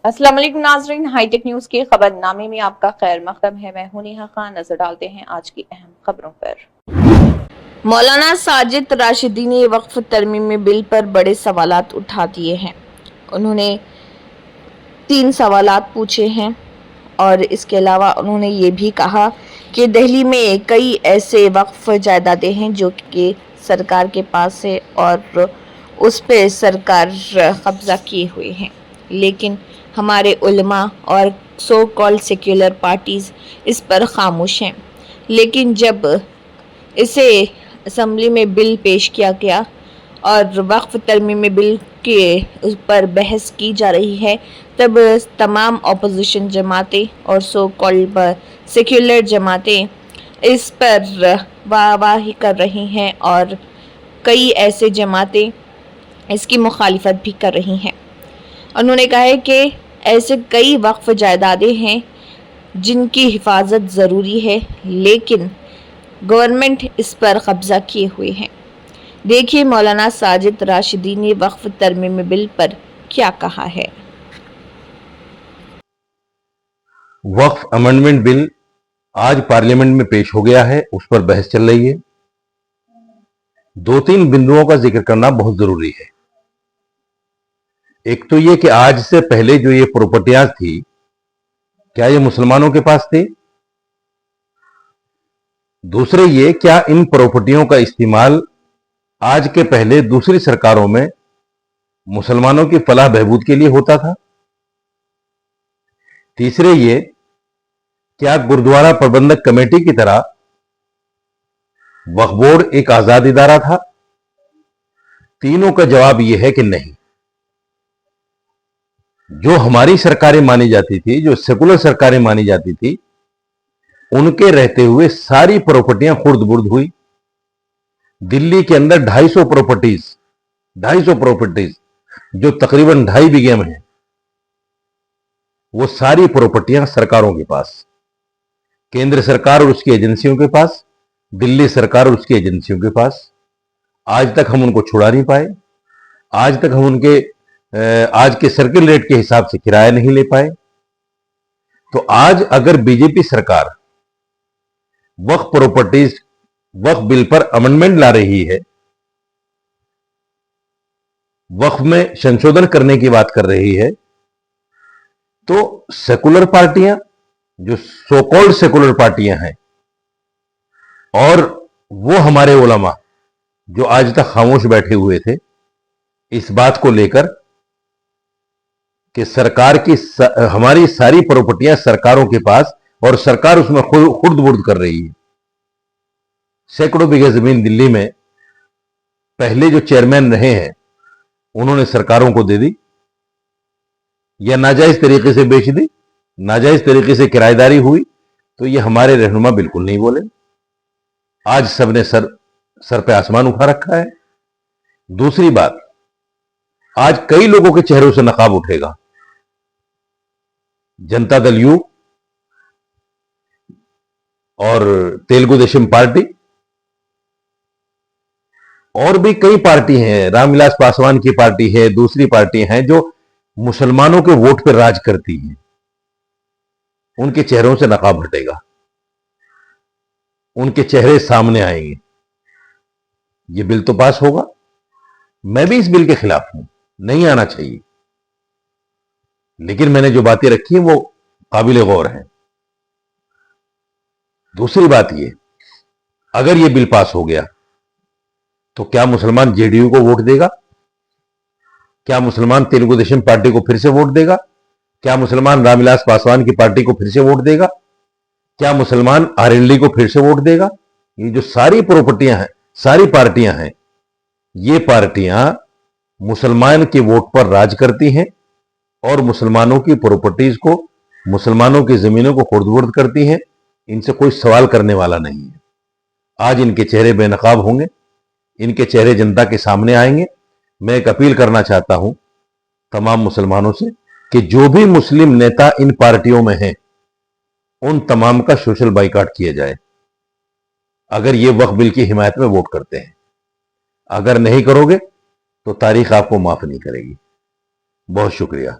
अस्सलाम वालेकुम नाजरीन, हाईटेक न्यूज के खबरनामे में आपका खैर मकदम है। मैं हूं नेहा खान। नजर डालते हैं आज की अहम खबरों पर। मौलाना साजिद राशिदी ने वक्फ तरमीमी बिल पर बड़े सवालात उठा दिए हैं। उन्होंने 3 सवालात पूछे हैं और इसके अलावा उन्होंने ये भी कहा कि दिल्ली में कई ऐसे वक्फ जायदादें हैं जो कि सरकार के पास है और उस पे सरकार कब्जा किए हुए हैं, लेकिन हमारे उलमा और सो कॉल्ड सेक्युलर पार्टीज़ इस पर खामोश हैं। लेकिन जब इसे असम्बली में बिल पेश किया गया और वक्फ तरमीमी बिल के ऊपर बहस की जा रही है, तब तमाम अपोजिशन जमातें और सो कॉल्ड सेक्युलर जमातें इस पर वाहवाही कर रही हैं और कई ऐसे जमातें इसकी मुखालिफत भी कर रही हैं। उन्होंने कहा है कि ऐसे कई वक्फ जायदादें हैं जिनकी हिफाजत ज़रूरी है, लेकिन गवर्नमेंट इस पर कब्ज़ा किए हुए हैं। देखिए मौलाना साजिद राशिदी ने वक्फ तरमीमी बिल पर क्या कहा है। वक्फ अमेंडमेंट बिल आज पार्लियामेंट में पेश हो गया है, उस पर बहस चल रही है। 2-3 बिंदुओं का जिक्र करना बहुत जरूरी है। एक तो ये कि आज से पहले जो ये प्रॉपर्टियां थी, क्या ये मुसलमानों के पास थी? दूसरे ये, क्या इन प्रॉपर्टियों का इस्तेमाल आज के पहले दूसरी सरकारों में मुसलमानों की फलाह बहबूद के लिए होता था? तीसरे ये, क्या गुरुद्वारा प्रबंधक कमेटी की तरह वक्फ बोर्ड एक आजाद इदारा था? तीनों का जवाब यह है कि नहीं। जो हमारी सरकारें मानी जाती थी, जो सेकुलर सरकारें मानी जाती थी, उनके रहते हुए सारी प्रॉपर्टियां खुर्द-बुर्द हुई। दिल्ली के अंदर 250 प्रॉपर्टीज जो तकरीबन 2.5 बीघे में है, वो सारी प्रॉपर्टियां सरकारों के पास, केंद्र सरकार और उसकी एजेंसियों के पास, दिल्ली सरकार और उसकी एजेंसियों के पास। आज तक हम उनको छुड़ा नहीं पाए। आज तक हम उनके आज के सर्किल रेट के हिसाब से किराया नहीं ले पाए। तो आज अगर बीजेपी सरकार वक्फ बिल पर अमेंडमेंट ला रही है, वक्फ में संशोधन करने की बात कर रही है, तो सेकुलर पार्टियां, जो सो कॉल्ड सेकुलर पार्टियां हैं, और वो हमारे उलमा जो आज तक खामोश बैठे हुए थे इस बात को लेकर कि सरकार की हमारी सारी प्रॉपर्टियां सरकारों के पास और सरकार उसमें खुर्द-बुर्द कर रही है। सैकड़ों बीघे जमीन दिल्ली में पहले जो चेयरमैन रहे हैं उन्होंने सरकारों को दे दी, या नाजायज तरीके से बेच दी, नाजायज तरीके से किराएदारी हुई। तो ये हमारे रहनुमा बिल्कुल नहीं बोले। आज सबने सर पे आसमान उठा रखा है। दूसरी बात, आज कई लोगों के चेहरों से नकाब उठेगा। जनता दल यू और तेलुगु देशम पार्टी और भी कई पार्टी हैं, रामविलास पासवान की पार्टी है, दूसरी पार्टी हैं जो मुसलमानों के वोट पर राज करती हैं, उनके चेहरों से नकाब हटेगा, उनके चेहरे सामने आएंगे। ये बिल तो पास होगा। मैं भी इस बिल के खिलाफ हूं, नहीं आना चाहिए, लेकिन मैंने जो बातें रखी हैं वो काबिल गौर हैं। दूसरी बात ये, अगर ये बिल पास हो गया तो क्या मुसलमान जेडीयू को वोट देगा? क्या मुसलमान तेलुगु देशम पार्टी को फिर से वोट देगा? क्या मुसलमान रामविलास पासवान की पार्टी को फिर से वोट देगा? क्या मुसलमान आरएलडी को फिर से वोट देगा? ये जो सारी प्रॉपर्टियां हैं, सारी पार्टियां हैं, ये पार्टियां मुसलमान के वोट पर राज करती हैं और मुसलमानों की प्रॉपर्टीज को, मुसलमानों की जमीनों को खुर्द-बुर्द करती हैं। इनसे कोई सवाल करने वाला नहीं है। आज इनके चेहरे बेनकाब होंगे, इनके चेहरे जनता के सामने आएंगे। मैं एक अपील करना चाहता हूं तमाम मुसलमानों से कि जो भी मुस्लिम नेता इन पार्टियों में हैं, उन तमाम का सोशल बाइकआउट किया जाए, अगर ये वक्फ बिल की हिमायत में वोट करते हैं। अगर नहीं करोगे तो तारीख आपको माफ नहीं करेगी। बहुत शुक्रिया।